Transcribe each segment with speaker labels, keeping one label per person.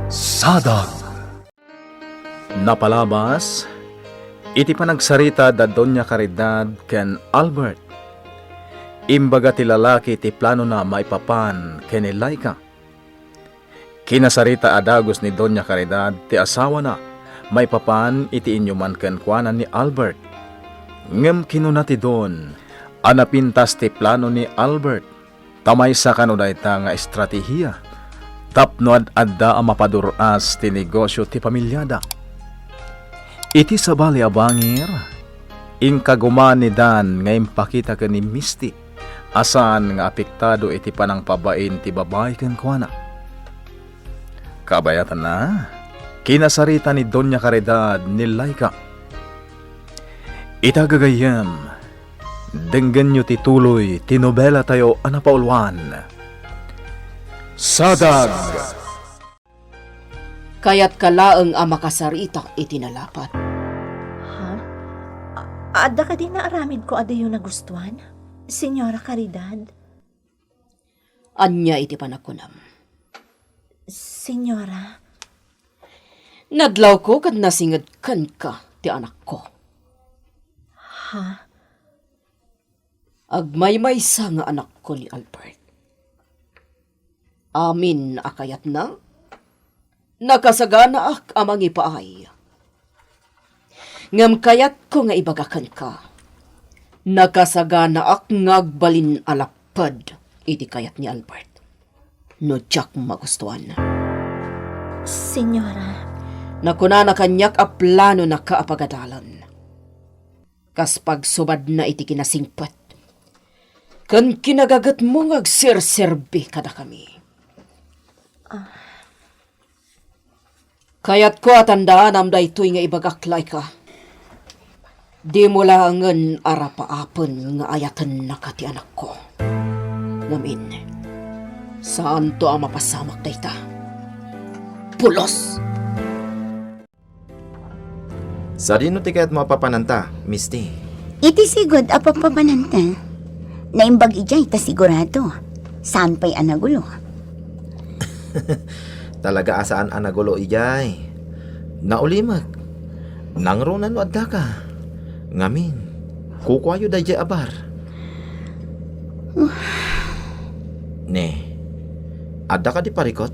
Speaker 1: Sadag. Napalabas, iti panagsarita da Doña Caridad ken Albert. Imbaga ti lalaki ti plano na maipapan ken Laika. Kinasarita adagos ni Doña Caridad ti asawa na maipapan iti inyuman ken kuanan ni Albert. Ngem kinuna ti Don, anapintas ti plano ni Albert. Tamay sa kanunay ta nga estratehiya. Tapno adda ang mapaduras ti negosyo ti pamilyada. Iti sabali abangir, ingkaguman ni Dan nga impakita ka ni Misty, asan nga apektado iti panangpabain ti babay ken kuana. Kabayatan na, kinasarita ni Doña Caridad ni Laika. Itagagayam, denggan nyo ti tuloy, ti nobela tayo anapaulwan. Sadag!
Speaker 2: Kaya't kalaeng ang makasarita itinalapat.
Speaker 3: Ha? Adda ka din na aramid ko ada yung nagustuhan? Senyora Caridad?
Speaker 2: Anya iti panakunam.
Speaker 3: Senyora?
Speaker 2: Nadlaw ko kad nasingad kan ka ti anak ko.
Speaker 3: Ha?
Speaker 2: Agmaymaysa nga anak ko ni Albert. Amin akayat na, nakasagana ak amang ipaay. Ngam kayat ko nga ibagakan ka, nakasagana ak ngagbalin alapad, iti kayat ni Albert. No Jack magustuhan.
Speaker 3: Senyora?
Speaker 2: Nakuna na kanyak a plano na kaapagadalan. Kas pagsubad na iti kinasingpat, kan kinagagat mo ngagserserbi kada kami. Kaya't ko atandaan am daytoy nga ibagaklay ka. Di mo langan arapaapon nga ayatan na ka ti anak ko. Ngamin, saan to ang mapasamak dayta? Pulos!
Speaker 4: Sa rino ti kaya't mapapananta, Misty?
Speaker 5: Iti sigod apapapananta. Naimbag ijay ta sigurado. Saan pa'y anagulo?
Speaker 4: Talaga asaan anagulo ijay? Naulimag. Nangrunan no adda ka. Ngamin, kukwayo da ijay abar. Ne, adda ka di parikot?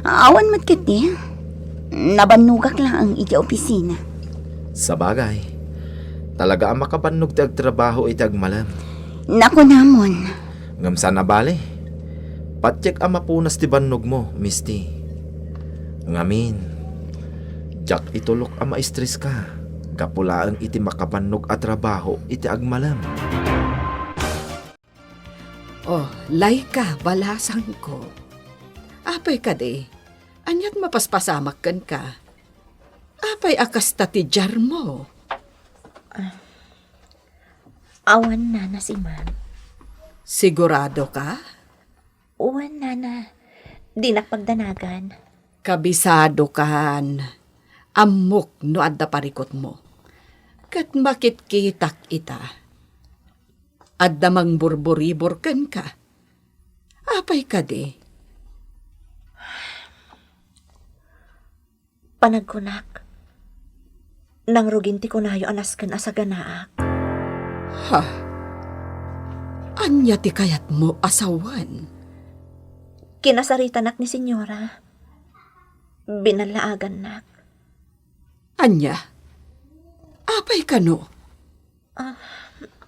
Speaker 5: Awan matkati. Nabanugak lang ang iti opisina.
Speaker 4: Sa bagay, talaga ang makabannog ti agtrabaho iti agmalam.
Speaker 5: Naku namon.
Speaker 4: Ngamsa na bale, patyek ang mapunas ti bannog mo, Misty. Ngamin, jak itulok ang maestres ka. Gapulaang iti makabannog at trabaho iti agmalam.
Speaker 6: Oh, Laika, balasang ko. Apay ka de, anyat mapaspasamak kan ka. Apay akas ti jar mo.
Speaker 3: Awan nana si ma'am.
Speaker 6: Sigurado ka?
Speaker 3: Uwan nana. Di nakpagdanagan.
Speaker 6: Kabisado kan. Amok no adda parikot mo. Kat makitkitak ita. Adda mang burburibor kan ka. Apay ka de.
Speaker 3: Panagkunak. Nang ruginti ko nayo anaskan asaganaak.
Speaker 6: Ha? Anya ti kayat mo asawan?
Speaker 3: Kinasaritanak ni senyora. Binalaagan nak.
Speaker 6: Anya? Apay ka no?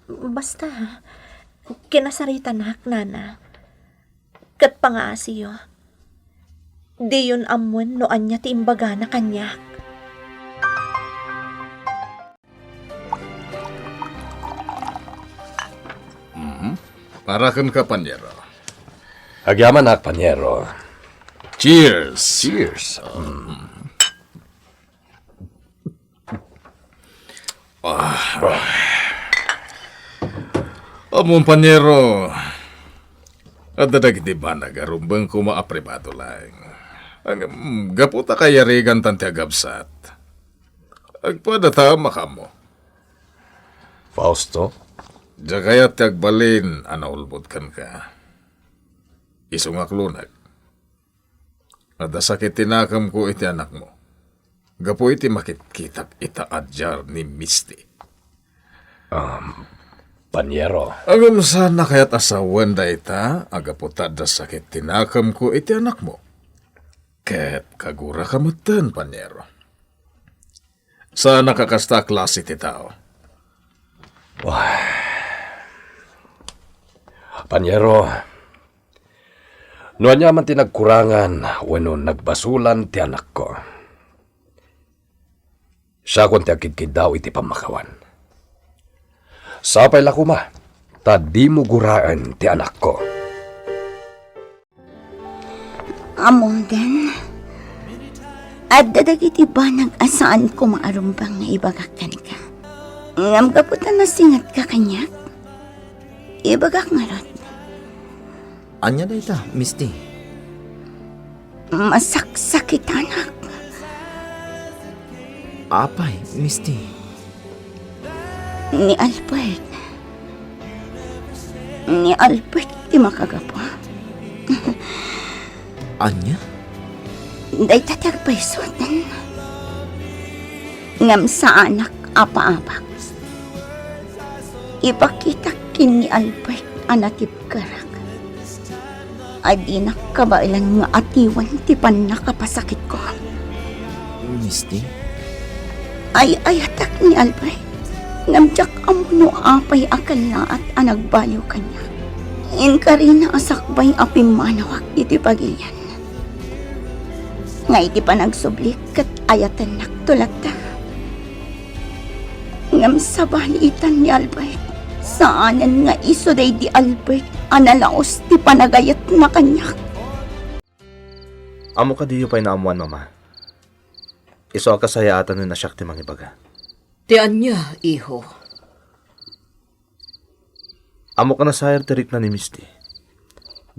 Speaker 3: Basta. Kinasaritanak, nana. Kat pangaasiyo. Di yun amon no anya ti imbaga na kanyak.
Speaker 1: Parakan ka, Panyero.
Speaker 7: Agyaman ak, Panyero.
Speaker 1: Cheers!
Speaker 7: Cheers.
Speaker 1: Among Panyero, at dadagiti ba nagarumbang ko maapribado lang. Ang gaputa kaya rigan tanti agabsat. Agpadata makamo.
Speaker 7: Fausto?
Speaker 1: Diya kaya tagbalin, anaulbod kan ka. Isungak lunag. Ada sakit tinakam ko iti anak mo. Gapo iti makitkitak itaadjar ni Misty.
Speaker 7: Panyero,
Speaker 1: Agam sana kaya't asawan da ita, agaputad da sakit tinakam ko iti anak mo. Ket kagura kamutan, Panyero. Sana kakasta klase ti tao.
Speaker 7: Panyero, no anya man tinagkurangan wenno nagbasulan ti anak ko. Siya kung ti akidkid daw iti pamakawan. Sapay lakuma, ta di mo guraan ti anak ko.
Speaker 5: Among den, at dadagiti ba nag-asaan ko maarumbang nga ibagakan ka? Ngam kaputan na singat ka kanyak? Ibagak nga ron.
Speaker 4: Anya na ita, Misty.
Speaker 5: Masaksakit anak.
Speaker 4: Apay, Misty.
Speaker 5: Ni Albert. Ni Albert di makagapo.
Speaker 4: Anya?
Speaker 5: Day tatag paisotan. Ngam sa anak apa-apak. Ipakita kin ni Albert anatip karak. Adi nakabailan nga atiwan ti pan nakapasakit ko.
Speaker 4: Misty?
Speaker 5: Ay ayatak ni Albert. Namjak amuno apay akal na at anagbaliw kanya. Inka rin na asakbay apim manawak iti pagilyan. Nga iti panagsublik kat ayatan naktulata. Ngam sa balitan ni Albert. Saanan nga iso day di Albert analaos ti panagayat na kanya.
Speaker 4: Amo ka diyo pa'y naamuan, Mama. Iso kasayatan na siyak ti mangibaga.
Speaker 2: Ti anya, iho.
Speaker 4: Amo ka na sayar tirik na ni Misty.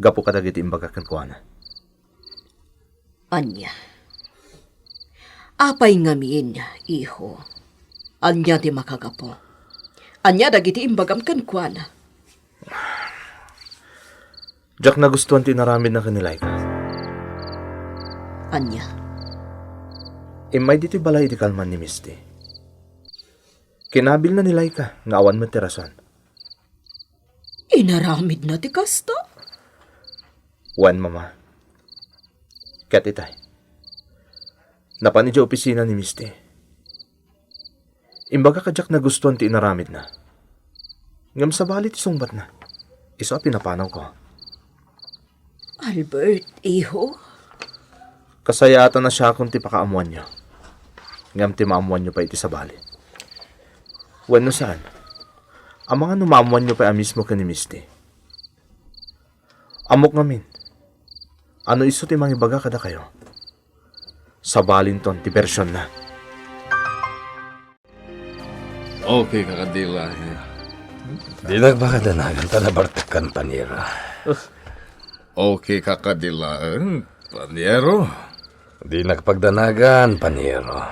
Speaker 4: Gapo ka dagiti imbagakan ko, ana.
Speaker 2: Anya. Apay ngamiin, iho. Anya di makagapo. Anya dagiti imbagam kan kuana.
Speaker 4: Jack nagustuhan ti naramid na kanilay ka.
Speaker 2: Anya.
Speaker 4: Imay diti balay di kalman ni Misty. Kinabil na nilay ka, nga awan mo ti rason.
Speaker 2: Inaramid na ti kasta.
Speaker 4: Wan, Mama. Kat itay. Napanid sa opisina ni Misty. Imbaga ka Jack nagustuhan ti inaramid na. Ngam sa bali ti sungbat na. Iso pinapanaw ko.
Speaker 2: Albert, iho.
Speaker 4: Kasayatan na siya kung ti pakaamuan niyo. Ngam ti maamuan niyo pa iti sa bali. Wano saan? Ang mga numamuan niyo pa mismo ka ni Misty. Amok ngamin. Ano iso ti mangibaga kada kayo? Sa balinton ti bersyon na.
Speaker 1: Okay, kakadila.
Speaker 7: Di nagbakadanagan ta na bartakan, Panyero.
Speaker 1: Okay, kakadila. Panyero.
Speaker 7: Di nagpagdanagan, Panyero.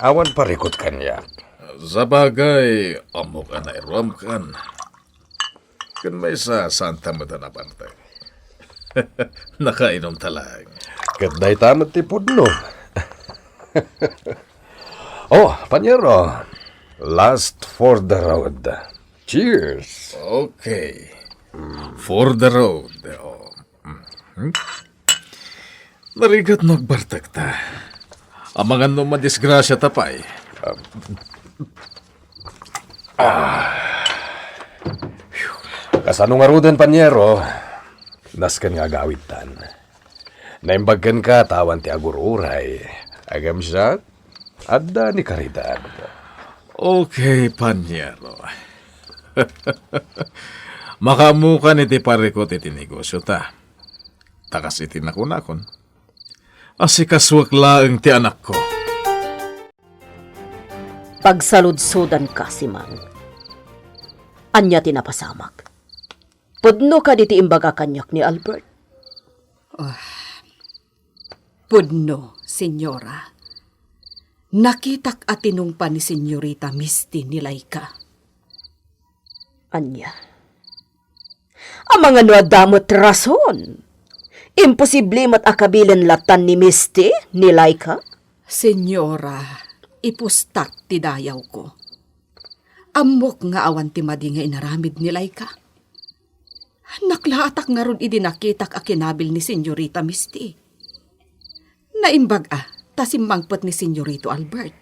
Speaker 7: Awan parikot kanyak.
Speaker 1: Sa bagay, amok na iram kan. Kan may sa Santa Mata na pantay. Nakainom talang.
Speaker 7: Katday tamat ti pudno. Oh, Panyero. Last for the road. Cheers.
Speaker 1: Okay. For the road. Oh. Narigat nagbartag ta. Ang mga madisgrasya tapay.
Speaker 7: Kasano nga ruden, Panyero. Naskan nga gawitan. Naimbagkan ka tawan ti agururay. Agam siya, adda ni karidad.
Speaker 1: Okay, Panyero. Makamukan iti parikot iti negosyo ta. Takas iti nakunakon. Asikaswak laeng ti anak ko.
Speaker 2: Pagsaludsudan ka, Simang. Anya tinapasamak. Pudno ka diti imbaga kanyak ni Albert.
Speaker 6: Pudno, senyora. Nakitak atinong pa ni Senyorita Misty nilay ka.
Speaker 2: Anya. Ang mga nuadamot rason. Imposible mat akabilin latan ni Misty, ni Laika?
Speaker 6: Senyora, ipustak ti dayaw ko. Amok nga awan ti madi nga inaramid ni Laika. Naklaatak nga ron idinakitak a kinabil ni Senyorita Misty. Naimbag tasimmangpot ni Senyorito Albert.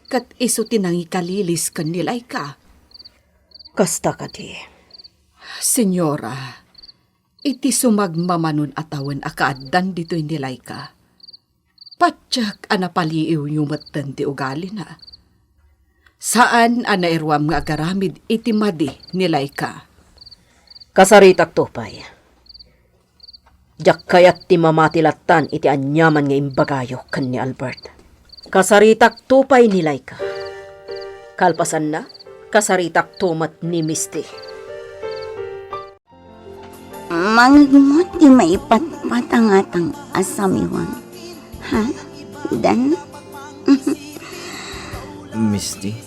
Speaker 6: Kat iso tinangi kalilis kan ni Laika.
Speaker 2: Kasta ka di.
Speaker 6: Senyora, iti sumagmamanon atawan akaadan dito'y ni Laika. Patsak anapaliiw yumatan ti ugali na. Saan anairwam nga agaramid iti madi ni Laika?
Speaker 2: Kasaritak tupay. Jak kayat ti mamatilatan iti anyaman nga imbagayo kan ni Albert. Kasaritak tupay ni Laika. Kalpasan na, kasaritak tumat ni Misty.
Speaker 5: Mangagmot di maipatpatangatang asamiwang. Ha? Dan?
Speaker 4: Misty,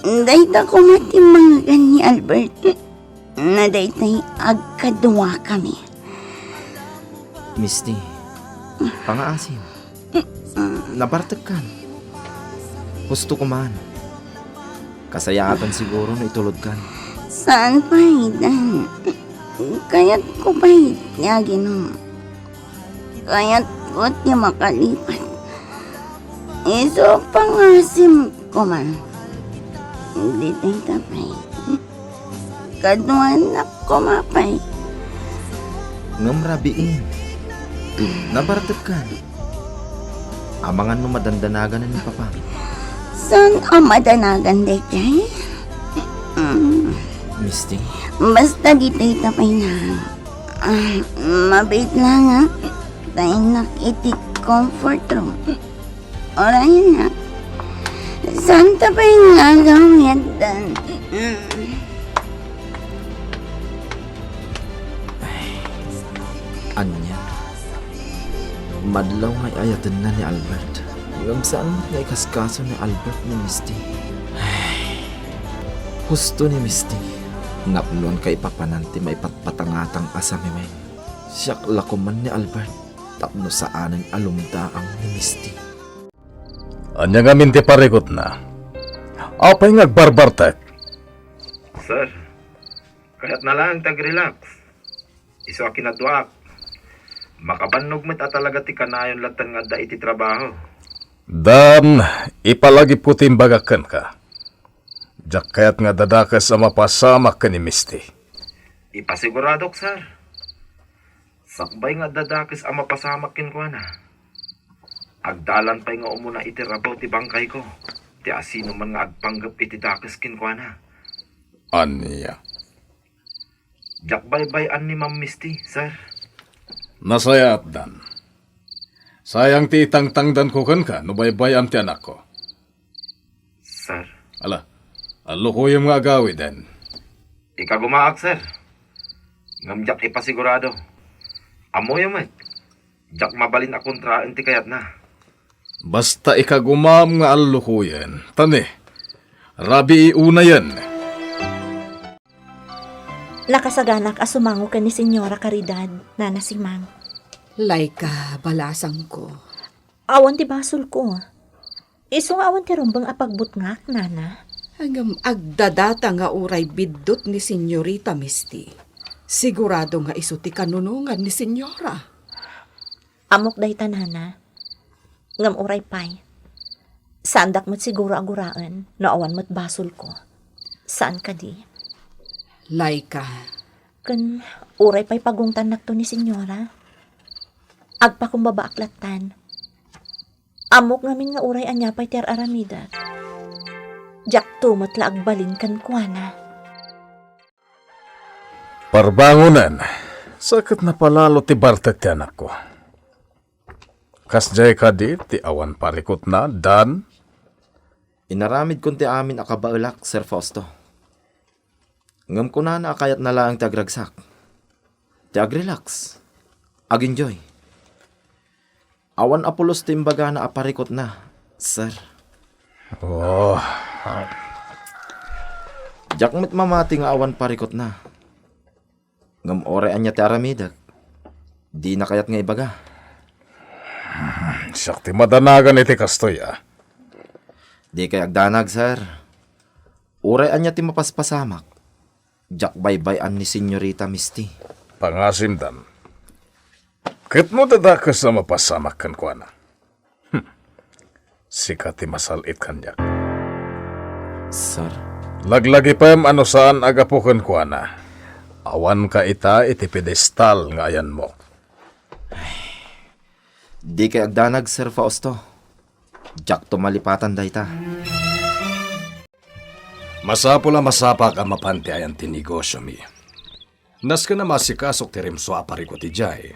Speaker 5: Dayta ko mati mga ni Albert. Na daytay agkadwa kami.
Speaker 4: Misty, pangaasim. Nabartag kan. Gusto ko man. Kasayatan siguro na itulod kan.
Speaker 5: Saan pa Dan? Kaya't ko pa niya ginom. Kaya't ko't niya makalipat. Iso pangasim ko man. Hindi tayo tapay. Kaduan na kumapay.
Speaker 4: Ngamrabiin. Nabartag kan. Amangan no madandanagan na ni Papa.
Speaker 5: Saan ang madanagan day kay?
Speaker 4: Misty,
Speaker 5: Basta di tayo tapay na. Mabait lang ha. Tayo nakitik comfort room. Oray na. Saan tapay nga gawin dan?
Speaker 4: anya. Madlaw ngay ayatan na ni Albert. Ngam saan nga ikaskaso ni Albert ni Misty. Husto ni Misty. Ngapnon kay papananti may patpatangatang asami may. Siyak lakuman ni Albert. Tapno saan ang alumdaang ni Misty.
Speaker 7: Anya nga minti parikot na. Apay ngagbarbartak.
Speaker 4: Sir, kaya't na lang tag-relax. Iso akinadwak. Makabannog met at talaga ti kanayon latan nga da iti trabaho.
Speaker 7: Dan, ipalagip ko timbagakan ka. Diyak kaya't nga dadakas sa mapasamak ka ni Misty.
Speaker 4: Ipasiguradok, sir. Sakbay nga dadakas ang mapasamakin ko na. Agdalan pa'y nga umuna iti rabaw ti bangkay ko. Ti asino man nga agpanggap iti dakas kin ko na.
Speaker 7: Anya.
Speaker 4: Diyak baybay-an ni Ma'am Misty, sir.
Speaker 7: Nasaya at dan. Sayang ti itangtangdan ko kan ka, no baybayan ti anak ko.
Speaker 4: Sir.
Speaker 7: Ala, alo ko yung mga agawi den.
Speaker 4: Ikagumaak, sir. Ngam diyak ipasigurado. Amo yung met. Diyak mabalin akong traan ti kayat na.
Speaker 7: Basta ikagumam nga alo ko yan. Tani, rabi iuna yan.
Speaker 3: Nakasaganak asumango ka ni Senyora Caridad, Nana Simang.
Speaker 6: Laika, balasang ko.
Speaker 3: Awan ti basol ko. Iso nga awan ti rumbang apagbutngak, Nana.
Speaker 6: Hanggang agdadata nga uray bidot ni Senyorita Misty. Sigurado nga iso ti kanunungan ni Senyora.
Speaker 3: Amok day ta, Nana. Ngam uray pay. Sandak mo't siguro aguraan, na awan mo't basol ko. Saan ka di?
Speaker 6: Laika,
Speaker 3: Kun uray pa'y pagungtan nakto ni Senyora. Agpa kong babaaklatan. Amok ngamin nga uray anya pa'y ter aramida. Jak tumot la agbalin kan kuana.
Speaker 7: parbangunan. Sakit na palalo ti bartek ti anak ko. Kasjay ka di, ti awan parikot na, dan.
Speaker 4: Inaramid kun ti amin akabaulak, Sir Fausto. Ngam ko na akayat na lang ti agragsak. Ti agrelax. Ag-enjoy. Awan apulos ti imbaga na aparikot na, sir.
Speaker 7: Oh,
Speaker 4: Jakmet mamati nga awan parikot na. Ngam ore anya ti aramidag. Di na kayat nga ibaga.
Speaker 7: Sakti madanagan iti kastoy
Speaker 4: Di kay agdanag, sir. Uray anya ti mapaspasamak. Jak baybayan ni Senyorita Misty.
Speaker 7: Pangasimdan. Ket mo dadakas na mapasamak kan ko na. Sikat ti masalit kanyak.
Speaker 4: Sir,
Speaker 7: Laglagi pem ano saan agapukan ko na. Awan ka ita iti pedestal nga ayan mo.
Speaker 4: di kay agdanag, Sir Fausto. Jak tumalipatan dayta.
Speaker 7: Masapula masapak ang mapanti ayan tinegosyo mi. Nas ka na masikasok ti rimso apari ko ti jay.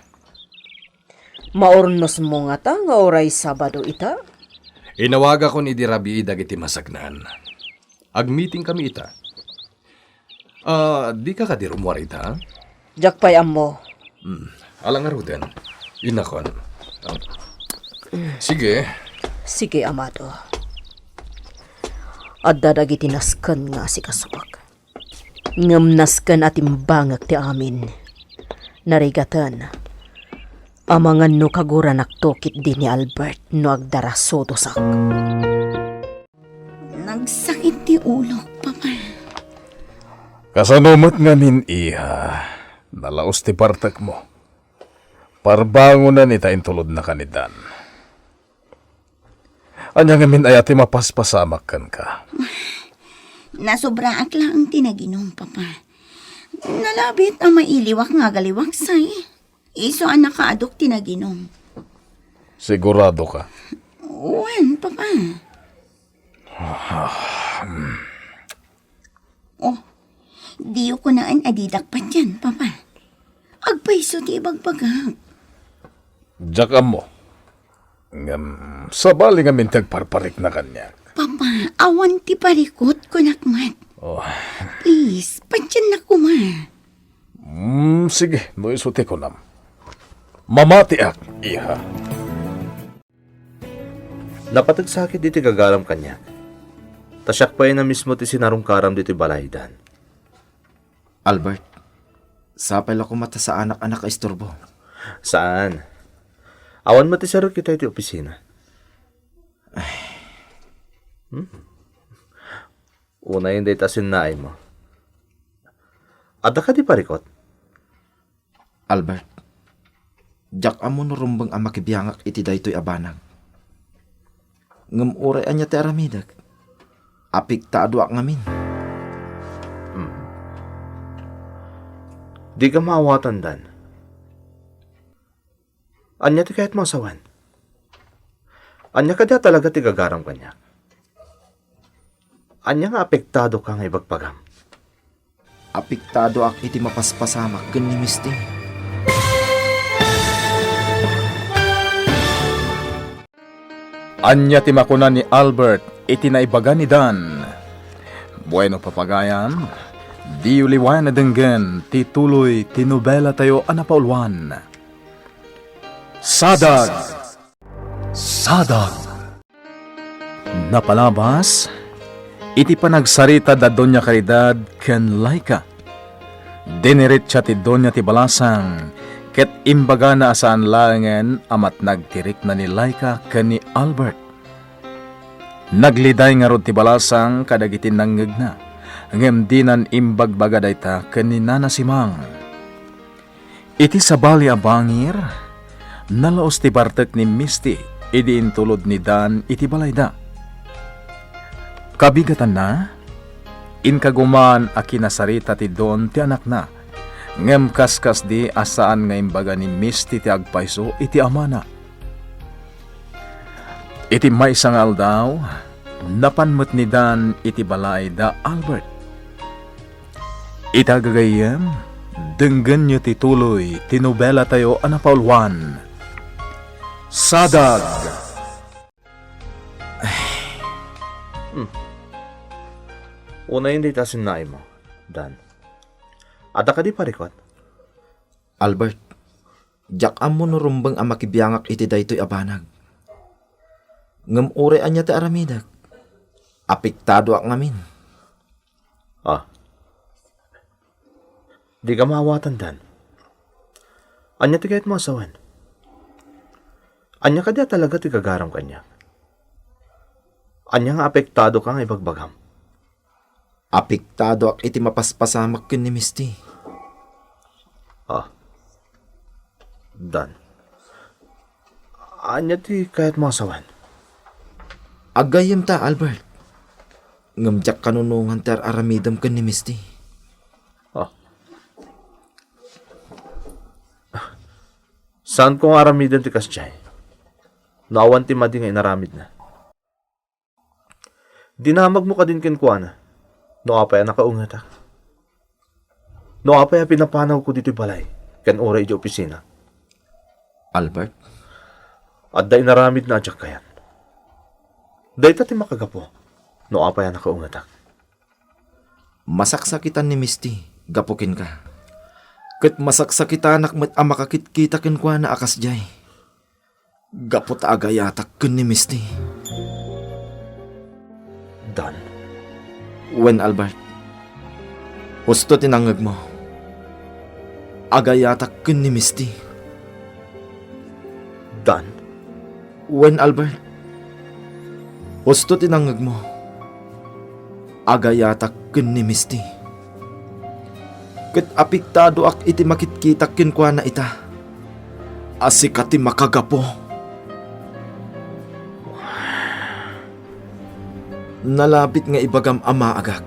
Speaker 2: Maornos mo nga ta nga oray Sabado ita?
Speaker 7: Inawaga ko ni Dirabi dagiti masagnan. Ag-meeting kami ita. Di ka kadirumwar ita?
Speaker 2: Jak pay mo.
Speaker 7: Alang nga ruden. Inakon. Sige.
Speaker 2: Sige, amado. Adda dagiti nasken nga si kasubak. Ngem nasken at imbangag ti amin. Narigatan. Amangan no kagura naktokit din ni Albert no agdaraso dosak.
Speaker 5: Nagsakit ti ulo, Papa.
Speaker 7: Kasanumot nga min iha. Nalaos ti partak mo. Parbangunan ita intulod na kanidan. Anya nga min ayati mapaspasamak kan ka.
Speaker 5: Nasobra ak lang ang tinaginom, Papa. Nalabit ang mailiwak nga galiwak say. Iso ang nakaadok tinaginom.
Speaker 7: Sigurado ka.
Speaker 5: Uwan, Papa. Oh, diyo ko naan adidak pa dyan, Papa. Agpaiso ti ibagbagak.
Speaker 7: Diyak mo. Sabali nga min tagparparik na kanya.
Speaker 5: Papa, awan ti parikot ko nakmat.
Speaker 7: Oh.
Speaker 5: Please, padyan na kuma.
Speaker 7: Sige, no isuti ko nam. Mamati ak, iha.
Speaker 8: Napatag sakit diti gagaram kanya. Tasyak pa na mismo ti sinarungkaram diti balaydan.
Speaker 4: Albert, sapay ako mata sa anak-anak ka istorbo.
Speaker 8: Saan? Awan mo ti sarot kita iti opisina. Una yung data sinnaay mo. Ada ka di parikot?
Speaker 4: Albert, jak amo no rumbang ang makibiyangak iti daytoy abanag. Ngem uray anya ti aramidag. Apik taadwa ngamin.
Speaker 8: Di ka maawatan dan. Anya ti kahit masawan. Anya ka da talaga ti gagaram kanya. Anya nga apektado ka nga ibagpagam.
Speaker 4: Apiktado ak iti mapaspasamak ken ni Misty.
Speaker 1: Anya ti makuna ni Albert iti naibaga ni Dan. Bueno papagayan, di uliwan na denggen ti tuloy ti nobela tayo anapaulwan. Sadag! Sadag! Napalabas, iti panagsarita da Doña Caridad ken Laika. Diniretsa ti Doña ti Balasang, ket imbaga na asaan langen amat nagtirik na ni Laika ken ni Albert. Nagliday nga rod ti Balasang kadagiti nanggeg na, ngem dinan imbagbaga dayta ken ni Nana Simang. Iti sabali a bangir, nalaos ti bartek ni Misty, idi intulod ni Dan iti balayda. Kabigatan na, inkaguman a kinasarita ti Don ti anak na, ngem kaskas di asaan nga imbaga ni Misty ti agpaiso iti amana. Iti may sangal daw, napanmet ni Dan iti balay da Albert. Itagagayem, denggen nyo ti tuloy, tinobela tayo anapaulwan. Sadag!
Speaker 8: Una yung data sinnaay mo, Dan. Ada ka di parikot?
Speaker 4: Albert, jak amo no rumbang ang makibiyangak iti daytoy abanag. Ngem uray anya ti aramidag. Apiktado ak ngamin.
Speaker 8: Di ka maawatan, Dan. Anya ti kahit mo asawan. Anya ka di talaga ti kagaram kanya. Anya nga apektado ka nga ibagbagam.
Speaker 4: Apektado ak iti mapaspasamak ken ni Misty.
Speaker 8: Dan. Anya ti kahit mo asawan.
Speaker 4: Agayem ta, Albert. Ngamjak kanunungan ter aramidam ken ni Misty.
Speaker 8: Saan kong aramidan ti kasjay? Naawan ti madi nga inaramid na. Dinamag mo ka din kenkwana. No apay nakaungat ak. No apay pinapanaw ko dito balay. Ken oray di opisina.
Speaker 4: Albert?
Speaker 8: At da inaramid na adyak kayan. Day ti makagapo. No apay nakaungat ak.
Speaker 4: Masaksakitan ni Misty. Gapukin ka. Ket masaksakitan ak met amakakit-kita ken kwa na akas jay. Gapot agayatak ken ni Misty.
Speaker 8: Dan.
Speaker 4: Wen Albert. Husto tinangag mo. Agayatak ken ni Misty.
Speaker 8: Dan.
Speaker 4: Wen Albert. Husto tinangag mo. Agayatak ken ni Misty. Ket apektado ak iti makitkitak ken kwa na ita. Asikati makagapo. Nalapit nga ibagam ama agak.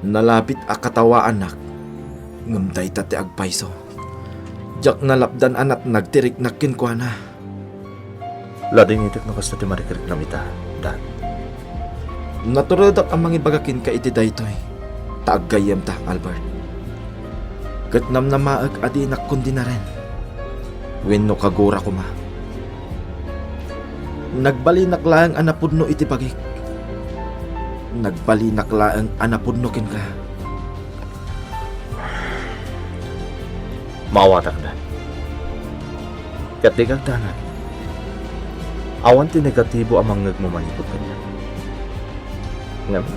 Speaker 4: Nalapit akatawa anak. Ngamday tate agpaiso. Jak nalapdan anak nagtirik na ken kwa na.
Speaker 8: Lading itik na kasta ti marikerik na mita. Dan.
Speaker 4: Naturadak ang mangibagakin ka iti daytoy. Taagayam ta, Albert. Ket namnamaag adi nakkundi na rin. Wenno kagura ko ma. Nagbalinak laang anapudno iti bagik. Nagbalinak laang anapudno ken ka.
Speaker 8: Maawatak dan. Kat di kagdangan. Awan ti negatibo ang mangyag mo manipot kanya. Ngam,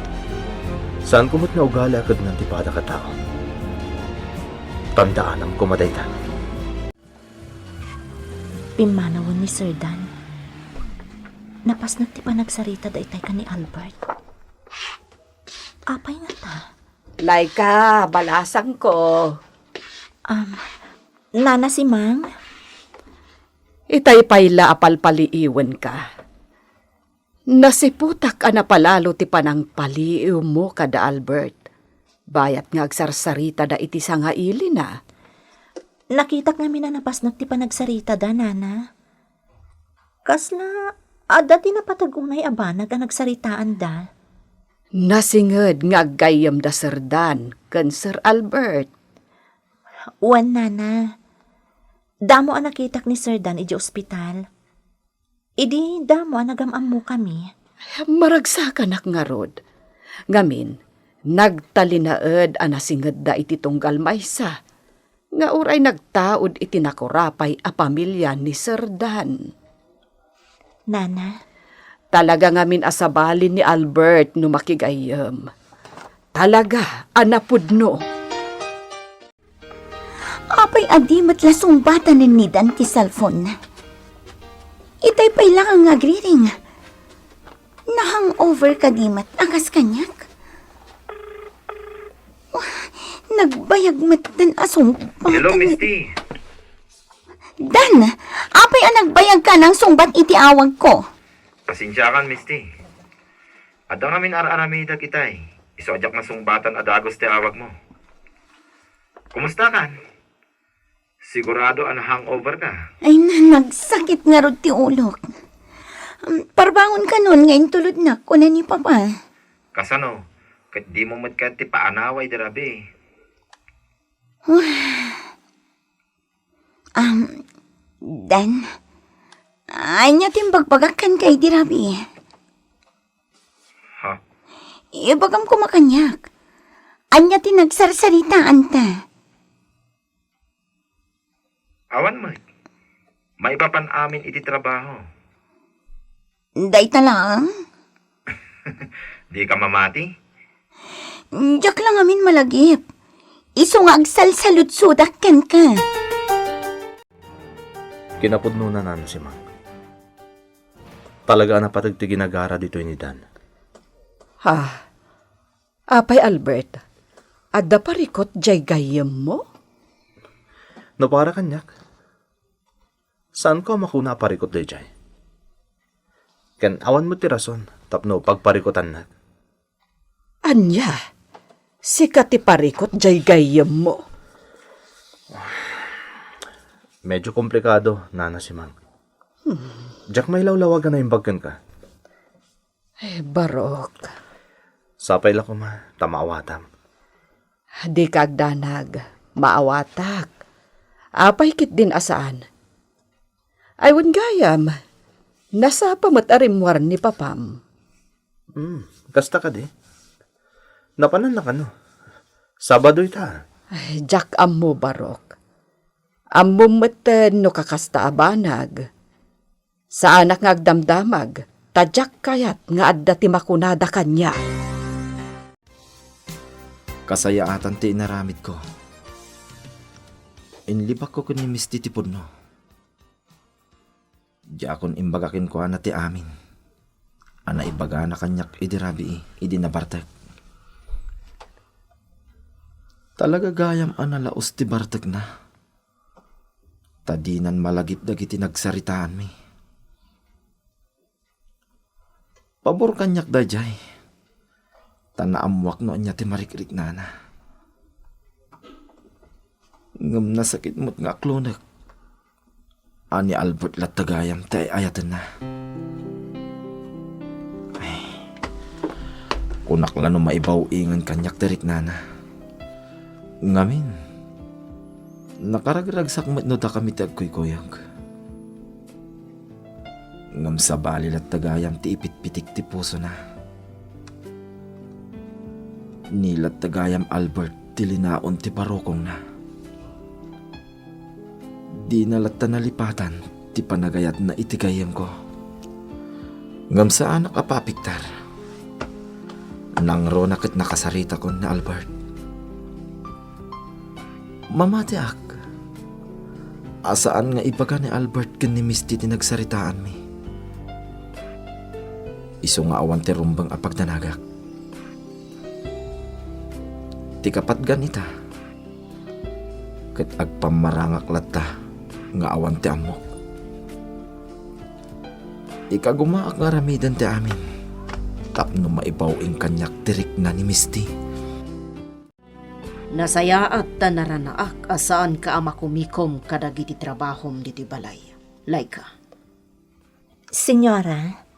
Speaker 8: saan kumot na ugali agad ng tipada ka tao? Tandaan ang kumadaytan.
Speaker 3: Pimanawon ni Sir Dan. Napasnag ti pa nagsarita da itay ka ni Albert. Apay nga ta.
Speaker 6: Laika, balasang ko.
Speaker 3: Nana si Mang?
Speaker 6: Itay payla apalpaliiwan ka. Nasiputak ana palalo ti panang paliiw mo kada Albert. Bayat nga agsarsarita da iti sangaili na.
Speaker 3: Nakitak nga minanapasnag ti pa nagsarita da, Nana. Kasla, ada ti napatagunay abanag ang nagsaritaan da.
Speaker 6: Nasinged nga aggayam da Sir Dan ken Sir Albert.
Speaker 3: Wan, Nana. Damo ang nakitak ni Sir Dan iji ospital. Idi damo ang nagamam mo kami.
Speaker 6: Maragsakan ak nga rod. Ngamin, nagtalinaed anasinged da iti tunggal maysa. Nga uray nagtaod iti nakurapay a pamilya ni Sir Dan.
Speaker 3: Nana,
Speaker 6: Talaga ngamin asabalin ni Albert no makigayam. Talaga, anapudno.
Speaker 5: Apay adi matlasong bata ni nidan ti cellphone. Itay pa'y lang ang agriring. Nahang-over ka di mat akas kanyak. Nagbayag matan asong bata.
Speaker 9: Hello, Misty.
Speaker 5: Dan, apay ang nagbayag ka ng sungbat iti awag ko.
Speaker 9: Pasensya kan, Misty. Ada ngamin ara-aramida kitay. Isojak na sungbatan adagos ti awag mo. Kumusta kan? Sigurado an hangover ka.
Speaker 5: Ay nagsakit nga rod ti ulok. Parbangon ka nun ngayon tulod na ko na ni Papa.
Speaker 9: Kasano? Kat di mo matkat ti paanaway dirabi.
Speaker 5: Dan, ay niya timbagpagakan kay dirabi.
Speaker 9: Ha?
Speaker 5: Ibagam ko makanyak. Anya tinagsarsaritaan ta.
Speaker 9: Awan mo. May iba pan amin iti trabaho.
Speaker 5: Day talang.
Speaker 9: Di ka mamati?
Speaker 5: Diyak lang amin malagip. Iso nga agsalsalud-sudak ken ka.
Speaker 8: Kinapudno na nano si Mang. Talaga na patagti ginagara dito ni Dan.
Speaker 6: Ha? Apay Albert, adda parikot jay gayem mo?
Speaker 8: No para kanyak. Saan ko makuna parikot day jay? Ken awan mo ti rason, tapno pagparikotan na.
Speaker 6: Anya, sikat ti parikot jay gayem mo.
Speaker 8: Medyo komplikado, nana si Mang. Jack may lawlawagan na imbagkan ka.
Speaker 6: Barok,
Speaker 8: Sapay lang ko ma, tamawatam.
Speaker 6: di kagdanag, maawatak. Apay kit din asaan. Aywan gayam, nasa pamatarimwar ni papam.
Speaker 8: Kasta ka di. Napanan na ka no. Sabado ita.
Speaker 6: Ay, Jack ammo barok. Ammo meten no kakasta abanag. Sa anak nga agdamdamag, tadyak kayat nga adda ti makunada kanya.
Speaker 4: Kasayaatan ti inaramid ko. Inlibak ko ni Misty ti Pudno. Di akon imbagakin ko ana ti amin. Ana ibaga na kanyak idirabi idi nabartag. Talaga gayam ana laos ti bartag na. Tadinan malagip dagiti nagsaritaan mi. Pabor kanyak dajay. Tanaamwak no anya ti marikrik nana. Ngam na sakit mo't nga klonek. Ani Albert latagayam tay ayatan na. Ay, kunak lang no maibaw ingan kanyak tirik nana. Ngamin, nakaragragsak mo't no da kami tagkuy-kuyag. Ngam sa bali latagayam ti ipit-pitik ti puso na. Nilat tagayam Albert ti linaon ti parokong na. Di nalatta nalipatan ti panagayat na itigayam ko. Ngam sa anak apapiktar. Nang ro nakit nakasarita ko na Albert. Mamati ak. Asaan nga ibaga ni Albert ken ni Misty ti nagsaritaan mi. Iso nga awan ti rumbang apagdanagak. Ti kapat ganita. Ket agpamarangak latta nga awan ti amok. Ikagumaak nga ramidan ti amin. Tapno maibaw ing kanyak tirik na ni Misty.
Speaker 2: Nasayaat ta naranaak asaan ka ama kumikom kadagiti trabahom diti balay. Laika.
Speaker 3: Senyora,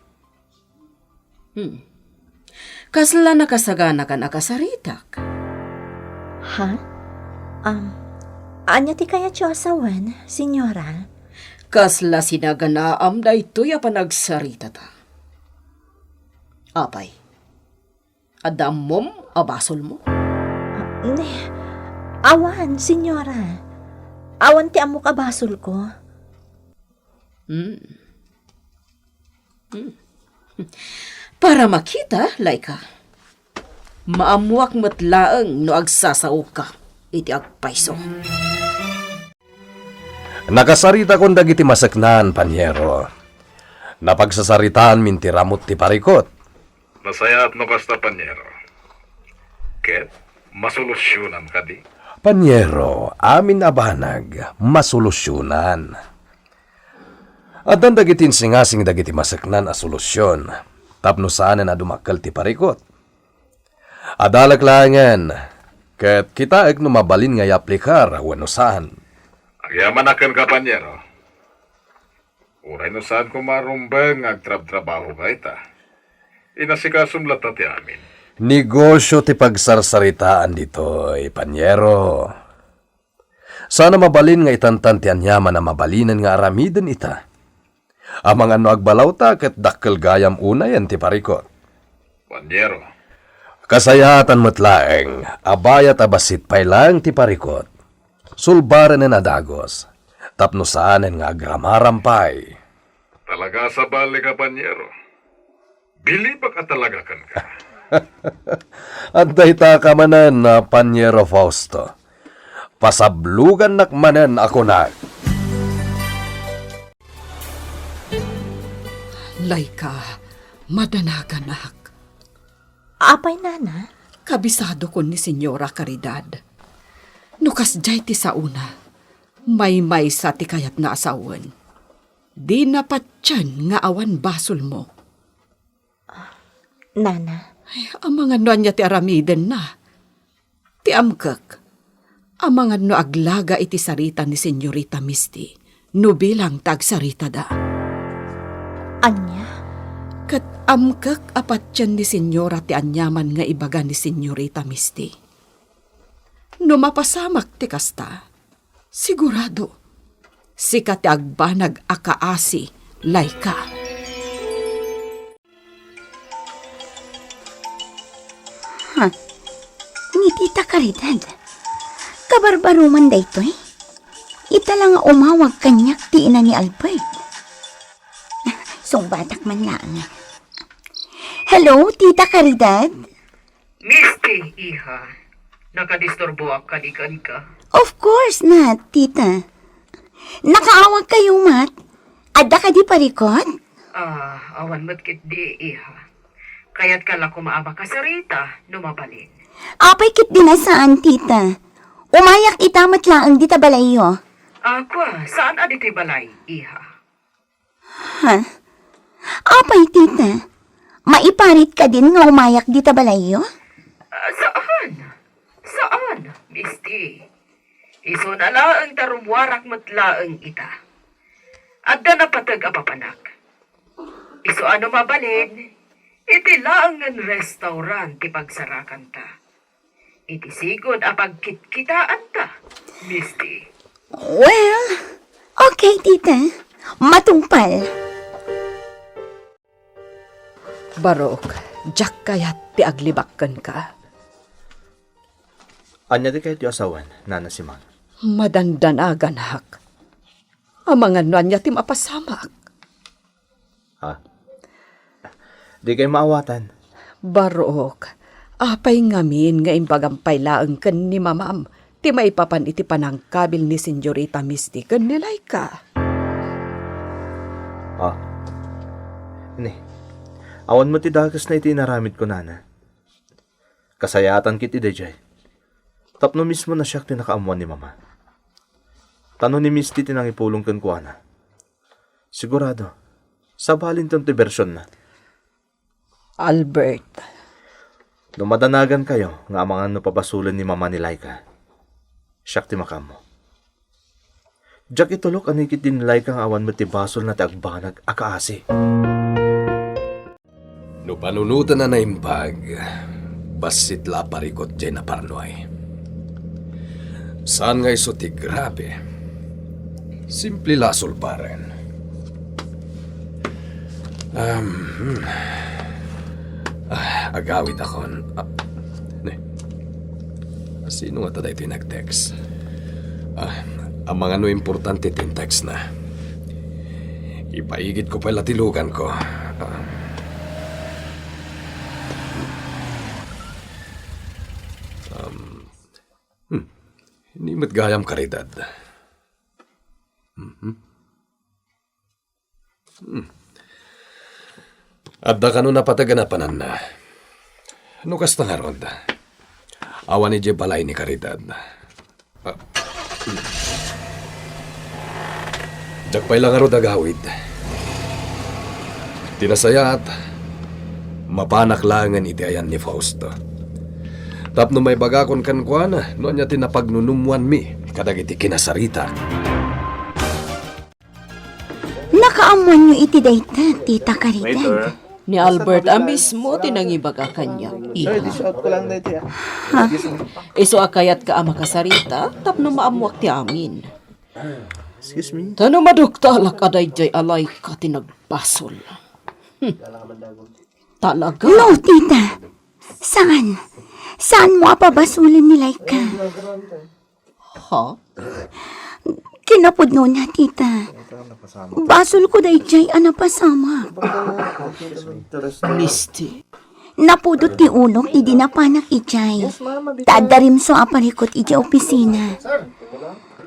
Speaker 2: Kasla nakasagana ka nakasaritak.
Speaker 3: ha? Anya ti kaya tiyo asawan, senyora?
Speaker 2: Kasla sinaganaam da ito'y panagsarita ta. Apay, adam mom abasol mo?
Speaker 3: Ne, awan, senyora. Awan ti amok abasol ko.
Speaker 2: Para makita, Laika. Maamuak matlaang no agsasaw ka, iti agpaiso.
Speaker 7: Nakasarita kong dagiti masaknan, Panyero. Napagsasaritaan mintiramot ti parikot.
Speaker 9: Nasayaat no kasta Panyero. Ket, masolusyonan ka di.
Speaker 7: Panyero, amin abanag, masolusyunan. At ang dagitin singasing dagiti masaknan a solusyon, tapno saan na dumakal ti parikot. Adalaklangan, ket kita ek mabalin nga aplikar wano saan.
Speaker 9: Agyaman akan ka Panyero. Uray no saan ko marumbang agtrab-trabaho ka ita. Inasikasumlat na ti amin.
Speaker 7: Negosyo ti pagsarsaritaan dito, Panyero. Sana mabalin nga itantan ti anyaman na mabalinan nga aramiden ita. Amang ano agbalaw ta ket dakkel gayam unayan ti parikot.
Speaker 9: Panyero,
Speaker 7: Kasayatan matlaeng, abayat abasit pay lang ti parikot. Sulbaran na nadagos, tapno saanen nga agramarampay.
Speaker 9: talaga sa bali ka Panyero. Bilibak at talaga kan ka.
Speaker 7: Antay ta ka manen na Panyero Fausto. Pasablugan nakmanen ako na.
Speaker 6: Laika, madanagan.
Speaker 3: Apay, nana?
Speaker 6: Kabisado ko ni Senyora Caridad. Nukas jay ti sa una, may sa ti kayat nga asawan. Di napatyan nga awan basol mo.
Speaker 3: Nana,
Speaker 6: Ay, ang mga noan niya ti aramiden na. Ti amkak, ang mga no aglaga iti sarita ni Senyorita Misty, no bilang tagsarita da.
Speaker 3: anya?
Speaker 6: Kat amkak apatyan ni Senyora ti anyaman nga ibaga ni Senyorita Misty. No mapasamak ti kasta, sigurado, sikat ti agbanag akaasi, Laika.
Speaker 5: Ni Tita Caridad. Kabarbaruman da ito eh. Ita lang nga umawag kanyak ti ina ni Albert. Batak man lang. Hello, Tita Caridad?
Speaker 2: Misty, iha. Nakadisturbo ak kanikan ka.
Speaker 5: Of course not, Tita. Nakaawag kayo, Mat. Adda ka di parikot?
Speaker 2: Awan mo't kit di, iha. Kaya't kala ko maaba ka sa Rita, numabalin.
Speaker 5: Apay kit dinasaan, Tita. Umayak itamat laang di tabalayo.
Speaker 2: Saan adito'y balay, iha?
Speaker 5: Ha? Apay, Tita. Maiparit ka din nga umayak di tabalayo?
Speaker 2: Saan, Misty? Iso na laang tarumwarak matlaang ita. Adda na patag apapanak. Iso ano mabalin, iti laang ng restaurant ti pagsarakan ta. Iti sigod apagkitkitaan ta, Misty.
Speaker 5: Well, okay, Tita. Matungpal.
Speaker 6: Barok, jak kayat ti aglibakkan ka.
Speaker 8: Anya di kayo ti asawan, nana si Mang.
Speaker 6: Madandanagan hak. Ang mga nuan niya ti mapasamak.
Speaker 8: Ha? Di kayo maawatan.
Speaker 6: Barok, apay ngamin nga imbagampay laang ken ni mamam. Ti maipapan iti panangkabil ni Senyorita Misty ken ni Laika.
Speaker 8: Ha? Ni, awan mo ti dagas na iti naramid ko, nana. Kasayatan kiti dejay. Tapno mismo na siya ti nakaamuan ni mama. Tano ni Misty tinang ipulong ken kuana. Sigurado, sabalin ton ti bersyon na.
Speaker 6: Albert,
Speaker 8: Lumadanagan kayo nga mga napabasulan ni mama ni Laika. Siya ti makamo. Diyak itulok anikit din Laika nga awan mo ti basol na ti agbanag akaasi.
Speaker 7: No panunutan na naimpag, basit la parikot dyan na parnoy. Saan nga iso ti grabe? Simple lasol pa rin. Agawid ako. Sino nga taday ito yung nag-text? Ang mga no importante tin text na. Ipaigit ko pala tilugan ko. Hindi matgayam Caridad. Adda ka no napataganapanan na. Ano kasta nga ron? Awan ni balay ni Caridad. Jakpay lang aro dagawid. Tinasayat, mapanaklangan iti ayan ni Fausto. Tapno may bagakon kan kuana, no anya tinapagnunumuan mi, kadag iti kinasarita.
Speaker 5: Nakaamuan nyo iti dayta, Tita Caridad.
Speaker 2: Ni Albert mismo tinangibaga kanya. Iha. Iso akayat ka ama kasarita, tapno maamuak ti amin.
Speaker 8: Excuse me?
Speaker 2: Tano maduktalak aday jay alay ka tinagbasol. Talaga?
Speaker 5: No, Tita. Saan? Saan mo apabasulin ni Laika?
Speaker 2: Ha?
Speaker 5: Kinapudno na, Tita. Basol ko day jay anapasama.
Speaker 2: Misty.
Speaker 5: Napudot ti ulok ti dinapanak ijay. Tadarim so aparikot iji opisina.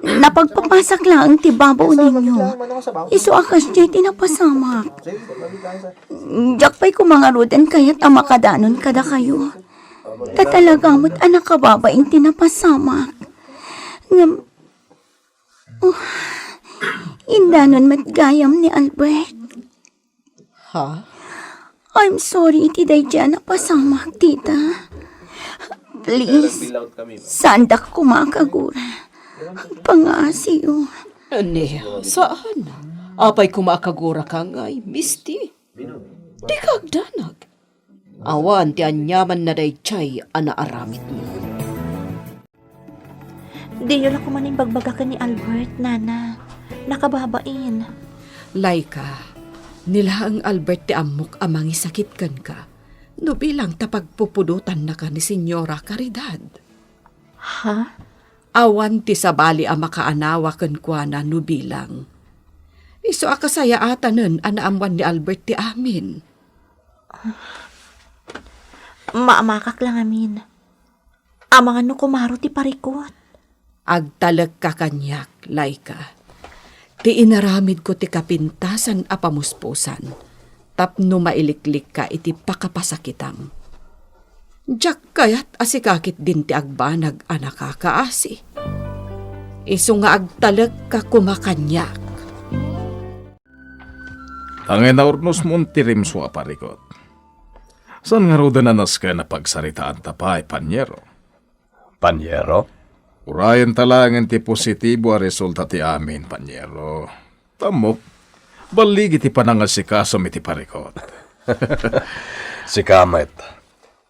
Speaker 5: Napagpapasak lang ti babaw ninyo. Iso akas jay tinapasamak. Jak pa'y kumangarudan kaya't amakadanon kada kayo. Tatalagamot anak kababaing tinapasamak. Ngam... Indanon matgayam ni Albert.
Speaker 2: Ha?
Speaker 5: I'm sorry iti day dyan napasamak, tita. Please, sandak kumakagura. Pangasiyo.
Speaker 2: Ane, saan? Apay kumakagura ka ngay, Misty. Di kagdanag. Awan ti anyaman na day chay anaaramit mo.
Speaker 3: Di nyo lang kumaning bagbagakan ni Albert, Nana. Nakababain.
Speaker 6: Laika, nila ang Albert ti Amok amangi sakitkan ka. No bilang tapagpupudutan na ka ni Senyora Caridad.
Speaker 3: Ha?
Speaker 6: Awan ti sabali ang makaanawa ken kuana no bilang. Iso akasaya atanen anaamuan ni Albert ti amin.
Speaker 3: Maamakak lang amin. Amang ano kumaro ti parikot.
Speaker 6: Agtalag ka kanyak, Laika. Ti inaramid ko ti kapintasan a pamuspusan. Tapno mailiklik ka iti pakapasakitam. Diyak kayat asikakit din ti agbanag a nakakaasi. Iso nga agtalag ka kumakanyak.
Speaker 1: Ang inaurnos mo ti rimso a parikot. San nga roda nanas ka na pagsaritaan tapay, Panyero?
Speaker 7: Panyero?
Speaker 1: Urayan talangan ti positibo a resulta ti amin, Panyero. Tamok, baligi ti panangasikaso mi ti parikot.
Speaker 7: Si Kamet,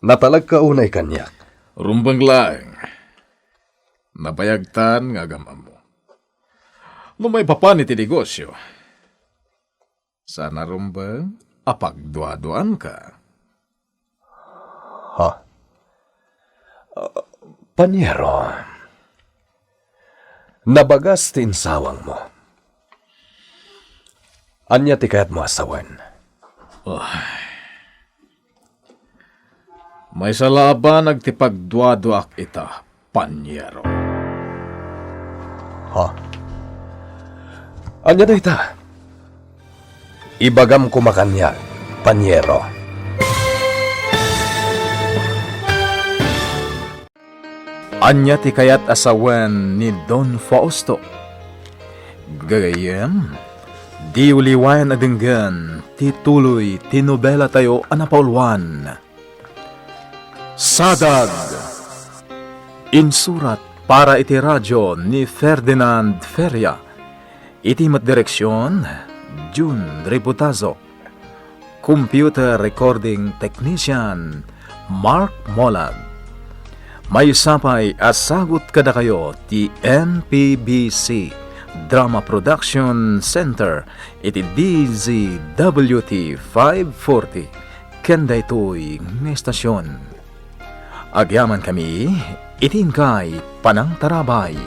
Speaker 7: natalag ka unay kanyak.
Speaker 1: Rumbang laeng. Napayagtan nga gamam mo. Lumay papan iti negosyo. Sana rumbang apagduaduan ka.
Speaker 7: Ha? Panyero, nabagas ti insawang mo. Anya ti kayat mo asawan?
Speaker 1: May salaban nagtipagduaduak ita, Panyero.
Speaker 7: Ha? Anya na ita? Ibagam ko makanya, Panyero.
Speaker 1: Anya ti kayat asawan ni Don Fausto. Gagayem, di uliwayan adenggan, ti tuloy, ti nobela tayo anapaulwan. Sadag! Insurat para iti radyo ni Ferdinand Feria. Iti matdireksyon, June Reputazo. Computer Recording Technician, Mark Molag. May sapay asagot kada kayo ti NPBC Drama Production Center iti DZWT 540 kenda ito'y may stasyon. Agyaman kami itin kay Panang Tarabay.